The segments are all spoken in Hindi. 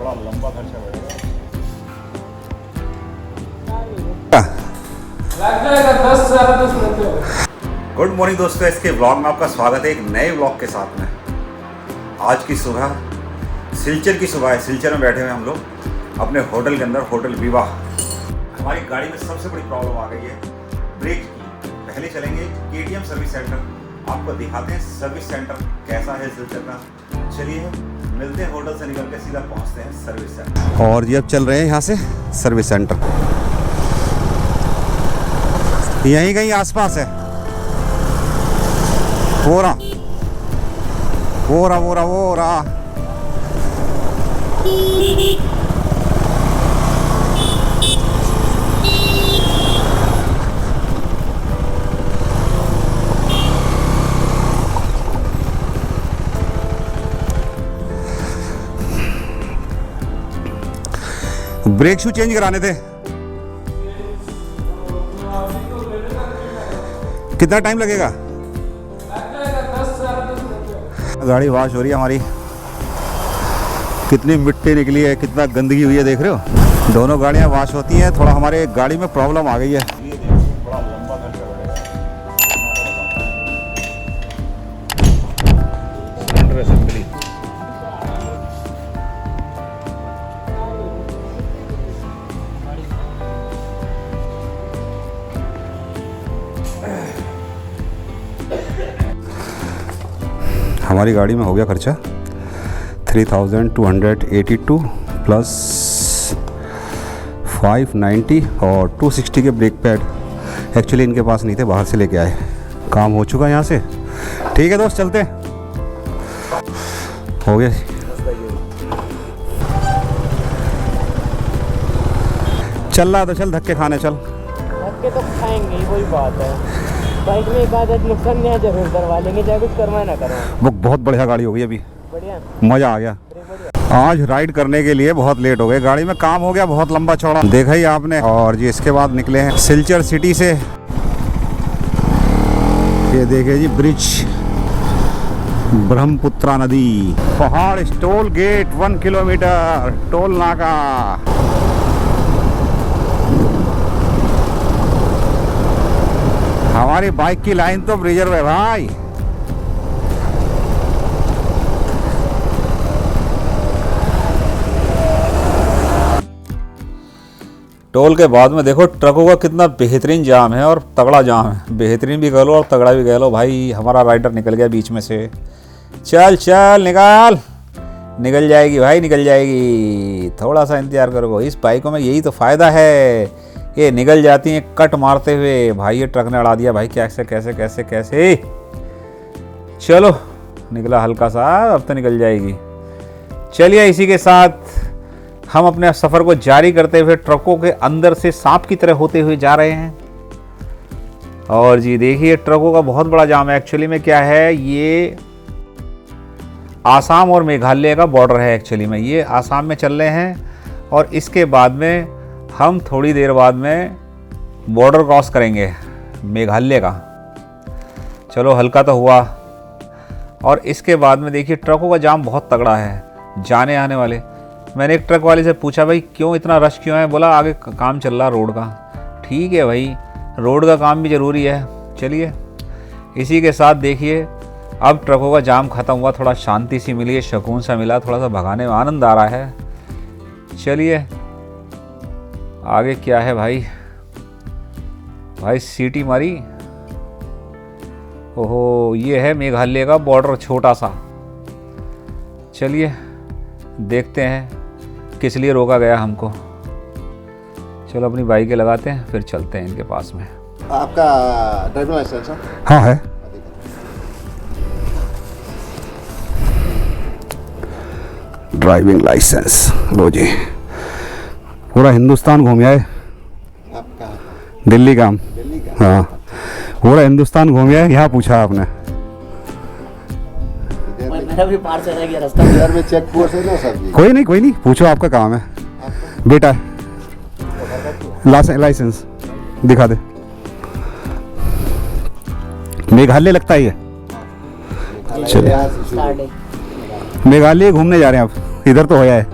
बड़ा लंबा खर्चा पड़ेगा। गुड मॉर्निंग दोस्तों, इसके ब्लॉग में आपका स्वागत है एक नए ब्लॉग के साथ में। आज की सुबह सिलचर की सुबह है। सिलचर में बैठे हुए हम लोग अपने होटल के अंदर, होटल विवाह। हमारी गाड़ी में सबसे बड़ी प्रॉब्लम आ गई है ब्रेक की। पहले चलेंगे KTM सर्विस सेंटर, आपको दिखाते हैं सर्विस सेंटर कैसा है सिलचर का। चलिए मिलते हैं, होटल से निकल के सीधा पहुंचते हैं सर्विस सेंटर। और ये अब चल रहे हैं यहाँ से सर्विस सेंटर, यहीं कहीं आसपास है। वो रहा। ब्रेक शू चेंज कराने थे। कितना टाइम लगेगा? गाड़ी वॉश हो रही है हमारी, कितनी मिट्टी निकली है, कितना गंदगी हुई है, देख रहे हो। दोनों गाड़ियां वॉश होती हैं। थोड़ा हमारे गाड़ी में प्रॉब्लम आ गई है। बड़ा लंबा खर्चा पड़ेगा। हमारी गाड़ी में हो गया खर्चा 3282 प्लस 590 और 260 के ब्रेक पैड। एक्चुअली इनके पास नहीं थे, बाहर से लेके आए। काम हो चुका है यहाँ से। ठीक है दोस्त, चलते हैं। हो गया। चल रहा तो चल, धक्के खाने चल। धक्के तो खाएंगे ही, वही बात है। बाइक में एक आदत नुकसान नहीं जरूर करवा लेंगे, चाहे कुछ करवाए ना करवाए। वो बहुत बढ़िया गाड़ी हो गई अभी, बढ़िया, मज़ा आ गया। आज राइड करने के लिए बहुत लेट हो गए, गाड़ी में काम हो गया बहुत लंबा चौड़ा, देखा ही आपने। और जी इसके बाद निकले हैं सिलचर सिटी से। ये देखिए जी ब्रिज, ब्रह्मपुत्रा नदी, पहाड़, टोल गेट 1 किलोमीटर, टोल नाका। हमारी बाइक की लाइन तो रिजर्व है भाई। टोल के बाद में देखो ट्रकों का कितना बेहतरीन जाम है, और तगड़ा जाम है। बेहतरीन भी कह लो और तगड़ा भी कह लो भाई। हमारा राइडर निकल गया बीच में से। चल चल निकल जाएगी भाई, निकल जाएगी। थोड़ा सा इंतजार करो। इस बाइकों में यही तो फ़ायदा है, ये निकल जाती हैं कट मारते हुए। भाई ये ट्रक ने अड़ा दिया भाई, कैसे कैसे कैसे कैसे। चलो निकला हल्का सा, अब तो निकल जाएगी। चलिए इसी के साथ हम अपने सफ़र को जारी करते हुए ट्रकों के अंदर से सांप की तरह होते हुए जा रहे हैं। और जी देखिए ट्रकों का बहुत बड़ा जाम है। एक्चुअली में क्या है, ये आसाम और मेघालय का बॉर्डर है। एक्चुअली में ये आसाम में चल रहे हैं, और इसके बाद में हम थोड़ी देर बाद में बॉर्डर क्रॉस करेंगे मेघालय का। चलो हल्का तो हुआ। और इसके बाद में देखिए ट्रकों का जाम बहुत तगड़ा है, जाने आने वाले। मैंने एक ट्रक वाले से पूछा भाई क्यों इतना रश क्यों है? बोला आगे काम चल रहा रोड का। ठीक है भाई, रोड का काम भी ज़रूरी है। चलिए इसी के साथ देखिए अब ट्रकों का जाम ख़त्म हुआ, थोड़ा शांति सी मिली है, सुकून सा मिला, थोड़ा सा भगाने में आनंद आ रहा है। चलिए आगे क्या है भाई सीटी मारी। ओहो ये है मेघालय का बॉर्डर छोटा सा। चलिए देखते हैं किस लिए रोका गया हमको। चलो अपनी बाइकें लगाते हैं, फिर चलते हैं इनके पास में। आपका ड्राइविंग लाइसेंस है? हाँ है। ड्राइविंग लाइसेंस लो जी। पूरा हिंदुस्तान घूम आए। आपका दिल्ली का? दिल्ली का? हाँ पूरा हिंदुस्तान घूम आए। यहाँ पूछा आपने? मेरा भी पार चला गया रास्ता। इधर में चेक पोस्ट है ना सर जी? कोई नहीं पूछो, आपका काम है बेटा। लाइसेंस दिखा दे। मेघालय लगता है ये। चलिए मेघालय घूमने जा रहे हैं अब, इधर तो होया है।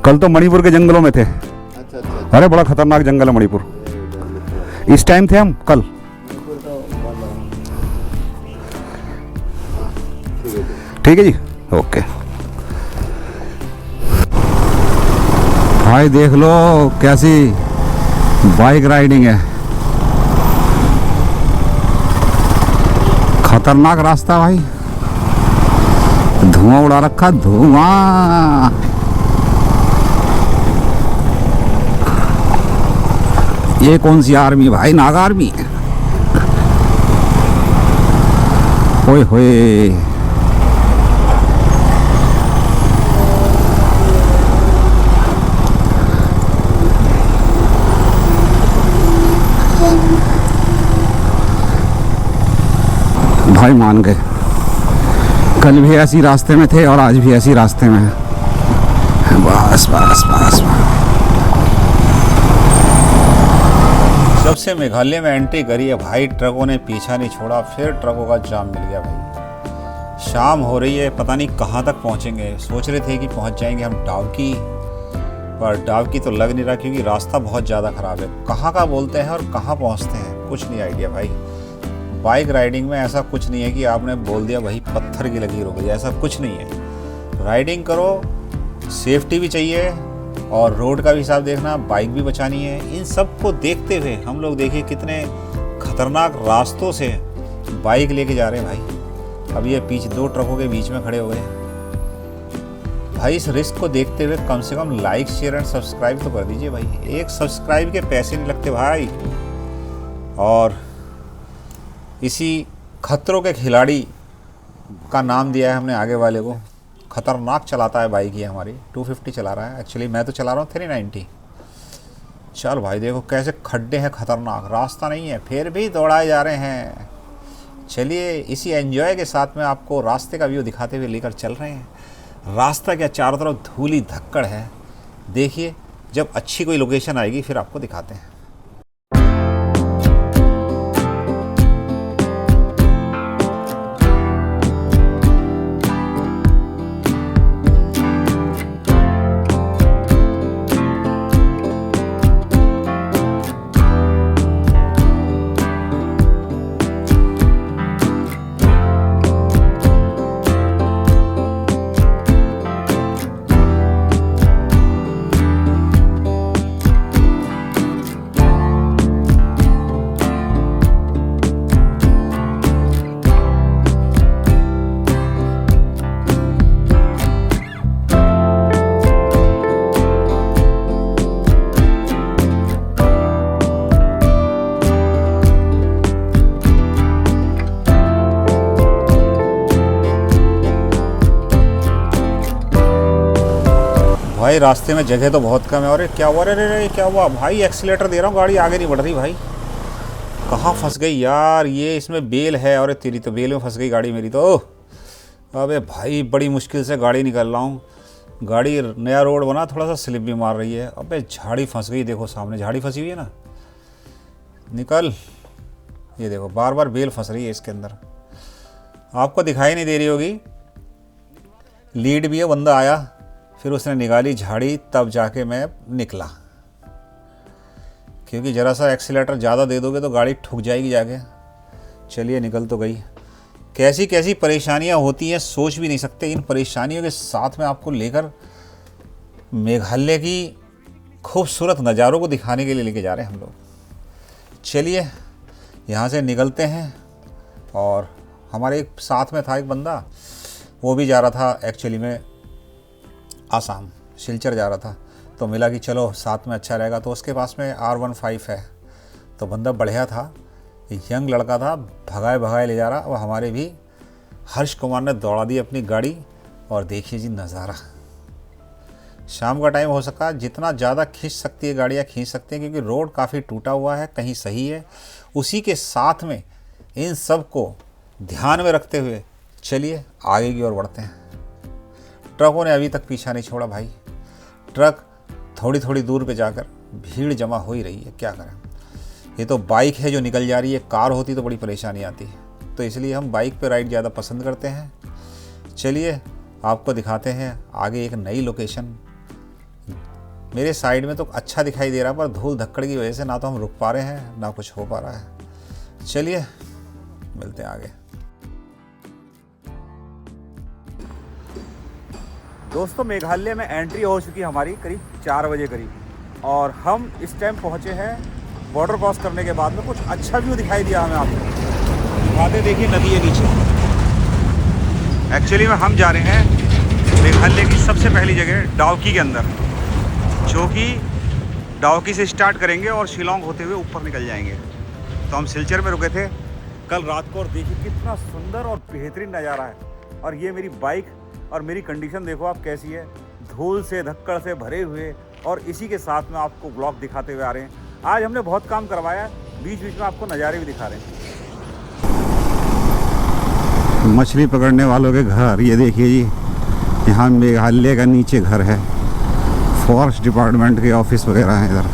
कल तो मणिपुर के जंगलों में थे। अच्छा अच्छा। अरे बड़ा खतरनाक जंगल है मणिपुर। इस टाइम थे हम कल। ठीक है जी, ओके। भाई देख लो कैसी बाइक राइडिंग है, खतरनाक रास्ता भाई, धुआं उड़ा रखा, धुआं। ये कौन सी आर्मी भाई, नागा आर्मी। ओए होए, भाई मान गए, कल भी ऐसी रास्ते में थे और आज भी ऐसी रास्ते में है। बस बस बस, जब से मेघालय में एंट्री करी है भाई, ट्रकों ने पीछा नहीं छोड़ा, फिर ट्रकों का जाम मिल गया भाई। शाम हो रही है, पता नहीं कहाँ तक पहुँचेंगे। सोच रहे थे कि पहुँच जाएंगे हम डाउकी, पर डाउकी तो लग नहीं रहा क्योंकि रास्ता बहुत ज़्यादा ख़राब है। कहाँ का बोलते हैं और कहाँ पहुँचते हैं कुछ नहीं आइडिया भाई। बाइक राइडिंग में ऐसा कुछ नहीं है कि आपने बोल दिया भाई पत्थर की लगी रोक, ऐसा कुछ नहीं है। राइडिंग करो, सेफ्टी भी चाहिए और रोड का भी हिसाब देखना, बाइक भी बचानी है। इन सब को देखते हुए हम लोग देखिए कितने खतरनाक रास्तों से बाइक लेके जा रहे हैं भाई। अब ये पीछे 2 ट्रकों के बीच में खड़े हो गए भाई। इस रिस्क को देखते हुए कम से कम लाइक शेयर एंड सब्सक्राइब तो कर दीजिए भाई। एक सब्सक्राइब के पैसे नहीं लगते भाई। और इसी खतरों के खिलाड़ी का नाम दिया है हमने आगे वाले को। खतरनाक चलाता है बाइक, ये हमारी 250 चला रहा है। एक्चुअली मैं तो चला रहा हूँ 390। चल भाई देखो कैसे खड्डे हैं, खतरनाक रास्ता नहीं है, फिर भी दौड़ाए जा रहे हैं। चलिए इसी एंजॉय के साथ में आपको रास्ते का व्यू दिखाते हुए लेकर चल रहे हैं। रास्ता क्या, चारों तरफ धूली धक्कड़ है। देखिए जब अच्छी कोई लोकेशन आएगी फिर आपको दिखाते हैं। भाई रास्ते में जगह तो बहुत कम है। और क्या हुआ, अरे क्या हुआ भाई, एक्सीलेटर दे रहा हूँ, गाड़ी आगे नहीं बढ़ रही भाई। कहाँ फंस गई यार, ये इसमें बेल है और तेरी तो बेल में फंस गई गाड़ी मेरी तो। अबे भाई बड़ी मुश्किल से गाड़ी निकाल रहा हूँ, गाड़ी नया रोड बना, थोड़ा सा स्लिप भी मार रही है। अबे झाड़ी फंस गई, देखो सामने झाड़ी फंसी हुई है ना, निकल। ये देखो बार बार बेल फंस रही है इसके अंदर, आपको दिखाई नहीं दे रही होगी। लीड भी है, बंदा आया फिर उसने निकाली झाड़ी, तब जाके मैं निकला। क्योंकि ज़रा सा एक्सीलेटर ज़्यादा दे दोगे तो गाड़ी ठुक जाएगी जाके। चलिए निकल तो गई। कैसी कैसी परेशानियां होती हैं सोच भी नहीं सकते। इन परेशानियों के साथ में आपको लेकर मेघालय की खूबसूरत नज़ारों को दिखाने के लिए लेके जा रहे हैं हम लोग। चलिए यहाँ से निकलते हैं। और हमारे एक साथ में था एक बंदा, वो भी जा रहा था एक्चुअली में आसाम, सिलचर जा रहा था। तो मिला कि चलो साथ में अच्छा रहेगा। तो उसके पास में R15 है, तो बंदा बढ़िया था, यंग लड़का था, भगाए भगाए ले जा रहा। और हमारे भी हर्ष कुमार ने दौड़ा दी अपनी गाड़ी। और देखिए जी नज़ारा, शाम का टाइम हो सका, जितना ज़्यादा खींच सकती है गाड़ियाँ खींच सकते हैं, क्योंकि रोड काफ़ी टूटा हुआ है, कहीं सही है। उसी के साथ में इन सब को ध्यान में रखते हुए चलिए आगे की ओर बढ़ते हैं। ट्रकों ने अभी तक पीछा नहीं छोड़ा भाई। ट्रक थोड़ी थोड़ी दूर पे जाकर भीड़ जमा हो ही रही है, क्या करें। ये तो बाइक है जो निकल जा रही है, कार होती तो बड़ी परेशानी आती है। तो इसलिए हम बाइक पे राइड ज़्यादा पसंद करते हैं। चलिए आपको दिखाते हैं आगे एक नई लोकेशन, मेरे साइड में तो अच्छा दिखाई दे रहा है, पर धूल धक्कड़ की वजह से ना तो हम रुक पा रहे हैं ना कुछ हो पा रहा है। चलिए मिलते हैं आगे। दोस्तों मेघालय में एंट्री हो चुकी है हमारी करीब 4 बजे करीब, और हम इस टाइम पहुँचे हैं बॉर्डर क्रॉस करने के बाद में। कुछ अच्छा व्यू दिखाई दिया हमें, आपको दिखाते, देखिए नदी है नीचे। एक्चुअली में हम जा रहे हैं मेघालय की सबसे पहली जगह डाउकी के अंदर, जो कि डाउकी से स्टार्ट करेंगे और शिलोंग होते हुए ऊपर निकल जाएंगे। तो हम सिलचर में रुके थे कल रात को, और देखिए कितना सुंदर और बेहतरीन नज़ारा है। और ये मेरी बाइक और मेरी कंडीशन देखो आप कैसी है, धूल से धक्कड़ से भरे हुए, और इसी के साथ में आपको ब्लॉग दिखाते हुए आ रहे हैं। आज हमने बहुत काम करवाया, बीच बीच में आपको नज़ारे भी दिखा रहे हैं। मछली पकड़ने वालों के घर, ये देखिए जी, यहाँ मेघालय का नीचे घर है, फॉरेस्ट डिपार्टमेंट के ऑफिस वगैरह हैं इधर।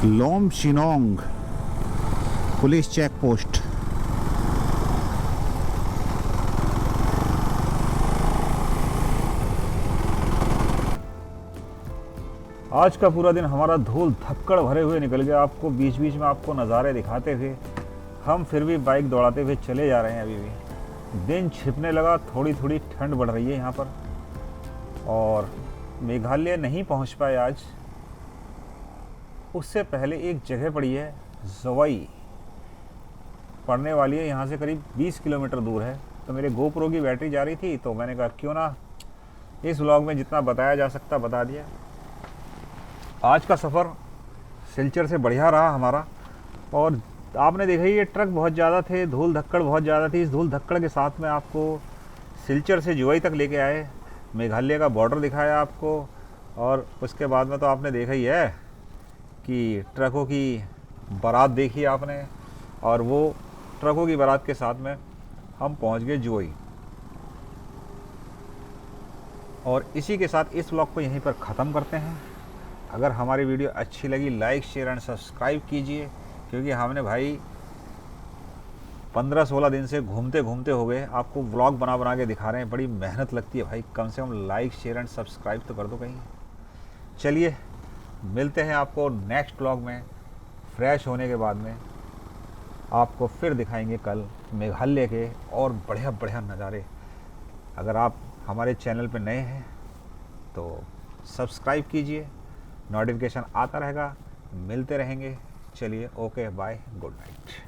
लोम शिनोंग पुलिस चेक पोस्ट। आज का पूरा दिन हमारा धूल धक्कड़ भरे हुए निकल गया। आपको बीच बीच में आपको नज़ारे दिखाते हुए हम फिर भी बाइक दौड़ाते हुए चले जा रहे हैं। अभी भी दिन छिपने लगा, थोड़ी थोड़ी ठंड बढ़ रही है यहाँ पर, और मेघालय नहीं पहुँच पाए आज। उससे पहले एक जगह पड़ी है जवाई, पड़ने वाली है यहाँ से करीब 20 किलोमीटर दूर है। तो मेरे गोप्रो की बैटरी जा रही थी, तो मैंने कहा क्यों ना इस व्लॉग में जितना बताया जा सकता बता दिया। आज का सफ़र सिलचर से बढ़िया रहा हमारा, और आपने देखा ही ये ट्रक बहुत ज़्यादा थे, धूल धक्कड़ बहुत ज़्यादा थी। इस धूल धक्कड़ के साथ में आपको सिलचर से जुवाई तक लेके आए, मेघालय का बॉर्डर दिखाया आपको, और उसके बाद में तो आपने देखा ही है कि ट्रकों की बारात देखी आपने, और वो ट्रकों की बारात के साथ में हम पहुंच गए जुवाई। और इसी के साथ इस व्लॉग को यहीं पर ख़त्म करते हैं। अगर हमारी वीडियो अच्छी लगी लाइक शेयर एंड सब्सक्राइब कीजिए, क्योंकि हमने भाई 15-16 दिन से घूमते घूमते हो गए, आपको व्लॉग बना बना के दिखा रहे हैं। बड़ी मेहनत लगती है भाई, कम से कम लाइक शेयर एंड सब्सक्राइब तो कर दो कहीं। चलिए मिलते हैं आपको नेक्स्ट व्लॉग में, फ्रेश होने के बाद में आपको फिर दिखाएंगे कल मेघालय के और बढ़िया बढ़िया नज़ारे। अगर आप हमारे चैनल पर नए हैं तो सब्सक्राइब कीजिए, नोटिफिकेशन आता रहेगा, मिलते रहेंगे। चलिए okay bye, good night.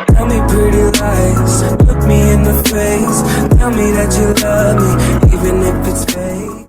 Tell me pretty lies, look me in the face, tell me that you love me, even if it's fake.